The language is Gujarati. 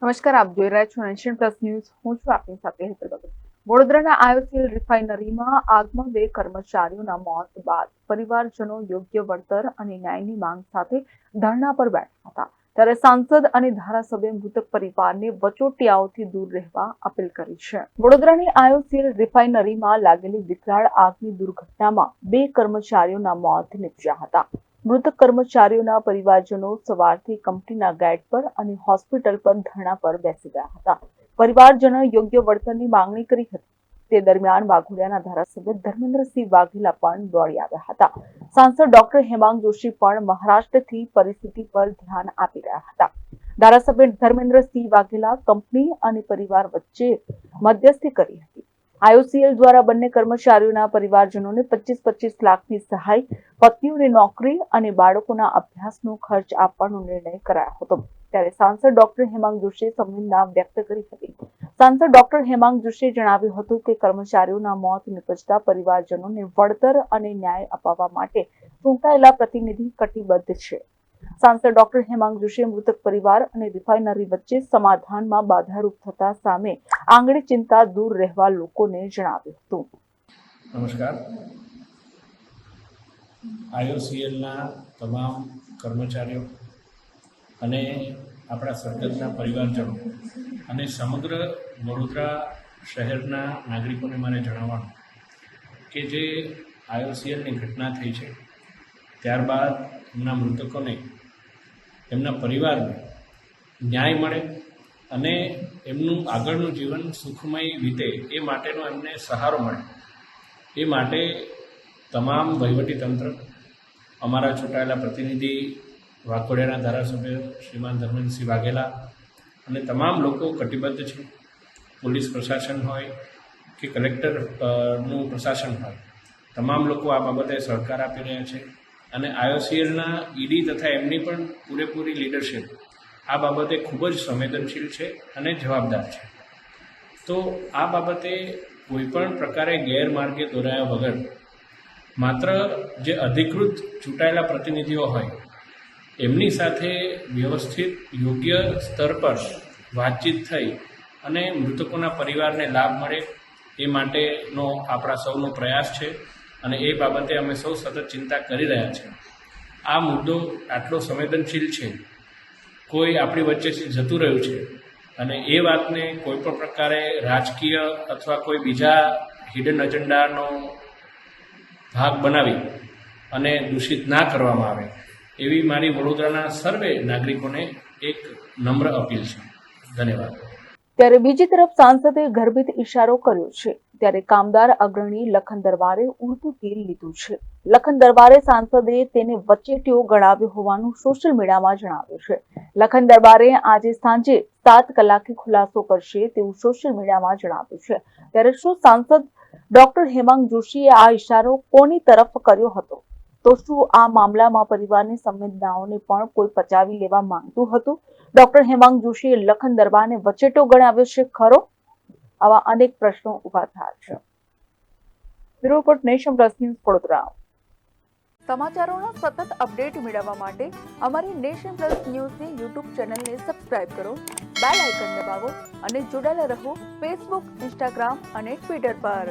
નમસ્કાર, આપ જોઈ રહ્યા છો નેશન પ્લસ ન્યૂઝ. હું છું આપની સાથે હેતલ ભગત. વડોદરાના આઈઓસીએલ રિફાઇનરીમાં આગમાં 2 કર્મચારીઓના મોત બાદ પરિવારજનો યોગ્ય વળતર અને ન્યાયની માંગ સાથે ધરણા પર બેઠા હતા. ત્યારે સાંસદ અને ધારાસભ્ય મૃતક પરિવારને વચોટિયાઓથી દૂર રહેવા અપીલ કરી છે. વડોદરાની આઈઓસીએલ રિફાઇનરીમાં લાગેલી વિકરાળ આગની દુર્ઘટનામાં 2 કર્મચારીઓના મોત નીપજ્યા હતા. મૃતક કર્મચારીઓના પરિવારજનો સવારથી કંપનીના ગેટ પર અને હોસ્પિટલ પર ધરણા પર બેસી ગયા હતા. પરિવારજનોએ યોગ્ય વળતરની માંગણી કરી હતી. તે દરમિયાન વાઘોડિયાના ધારાસભ્ય ધર્મેન્દ્રસિંહ વાઘેલા પણ દોડી આવ્યા હતા. સાંસદ ડોક્ટર હેમાંગ જોશી પણ મહારાષ્ટ્રથી પરિસ્થિતિ પર ધ્યાન આપી રહ્યા હતા. ધારાસભ્ય ધર્મેન્દ્રસિંહ વાઘેલા કંપની અને પરિવાર વચ્ચે મધ્યસ્થી કરી હતી. આઈઓસીએલ દ્વારા બંને કર્મચારીઓના પરિવારજનોને 25-25 લાખની સહાય, પત્નીઓને નોકરી અને બાળકોના અભ્યાસનો ખર્ચ આપવાનો નિર્ણય કરાયો હતો. ત્યારે સાંસદ ડોક્ટર હેમાંગ જોશીએ સંવેદના વ્યક્ત કરી હતી. સાંસદ ડોક્ટર હેમાંગ જોશીએ જણાવ્યું હતું કે કર્મચારીઓના મોત નિપજતા પરિવારજનોને વળતર અને ન્યાય અપાવવા માટે ચૂંટાયેલા પ્રતિનિધિ કટિબદ્ધ છે. સાંસદ ડોક્ટર હેમાંગ જોશીએ મૃતક પરિવાર અને રિફાઇનરી વચ્ચે સમાધાનમાં બાધારૂપ થતા સામે આંગળી ચિંતા દૂર રહેવા લોકોને જણાવ્યું હતું. નમસ્કાર. આઈઓસીએલના તમામ કર્મચારીઓ અને આપણા સદગતના પરિવારજનો અને સમગ્ર વડોદરા શહેરના નાગરિકોને મારે જણાવવાનું કે જે આઈઓસીએલની ઘટના થઈ છે ત્યારબાદ એમના મૃતકોને એમના પરિવારને ન્યાય મળે અને એમનું આગળનું જીવન સુખમય વીતે એ માટેનો એમને સહારો મળે એ માટે તમામ વહીવટીતંત્ર, અમારા ચૂંટાયેલા પ્રતિનિધિ, વાઘોડિયાના ધારાસભ્ય શ્રીમાન ધર્મેન્દ્રસિંહ વાઘેલા અને તમામ લોકો કટિબદ્ધ છે. પોલીસ પ્રશાસન હોય કે કલેક્ટરનું પ્રશાસન હોય, તમામ લોકો આ બાબતે સહકાર આપી રહ્યા છે અને આઈઓસીએલના ઈડી તથા એમની પણ પૂરેપૂરી લીડરશિપ આ બાબતે ખૂબ જ સંવેદનશીલ છે અને જવાબદાર છે. તો આ બાબતે કોઈપણ પ્રકારે ગેરમાર્ગે દોરાયા વગર માત્ર જે અધિકૃત ચૂંટાયેલા પ્રતિનિધિઓ હોય એમની સાથે વ્યવસ્થિત યોગ્ય સ્તર પર વાતચીત થઈ અને મૃતકોના પરિવારને લાભ મળે એ માટેનો આપણા સૌનો પ્રયાસ છે અને એ બાબતે અમે સૌ સતત ચિંતા કરી રહ્યા છીએ. આ મુદ્દો આટલો સંવેદનશીલ છે, કોઈ આપણી વચ્ચેથી જતું રહ્યું છે અને એ વાતને કોઈ પણ પ્રકારે રાજકીય અથવા કોઈ બીજા હિડન એજન્ડાનો ભાગ બનાવી અને દૂષિત ના કરવામાં આવે એવી મારી વડોદરાના સર્વે નાગરિકોને એક નમ્ર અપીલ છે. ધન્યવાદ. ત્યારે બીજી તરફ સાંસદે ગર્ભિત ઇશારો કર્યો છે. ત્યારે કામદાર અગ્રણી લખન દરબારે ઉડતું તીર લીધું છે. લખન દરબારે સાંસદે તેને વચેટિયો ગણાવ્યો હોવાનું સોશિયલ મીડિયામાં જણાવ્યું છે. લખન દરબારે આજે સાંજે 7 કલાકે ખુલાસો કરશે તેવું સોશિયલ મીડિયામાં જણાવ્યું છે. ત્યારે શું સાંસદ ડોક્ટર હેમાંગ જોશીએ આ ઇશારો કોની તરફ કર્યો હતો? તો શું આ મામલામાં પરિવારની સંવેદનાઓને પણ કોઈ પચાવી લેવા માંગતું હતું? ડોક્ટર હેમાંગ જોશીએ લખન દરબારને વચેટો ગણાવ્યો છે ખરો? આવા અનેક પ્રશ્નો ઉભા થયા છે. Bureau report, nation plus news, Vadodara. સમાચારોના સતત અપડેટ મેળવવા માટે અમારી નેશન પ્લસ ન્યૂઝની યુટ્યુબ ચેનલને સબસ્ક્રાઇબ કરો, બેલ આઇકન દબાવો અને જોડાયેલા રહો ફેસબુક, ઇન્સ્ટાગ્રામ અને ટ્વિટર પર.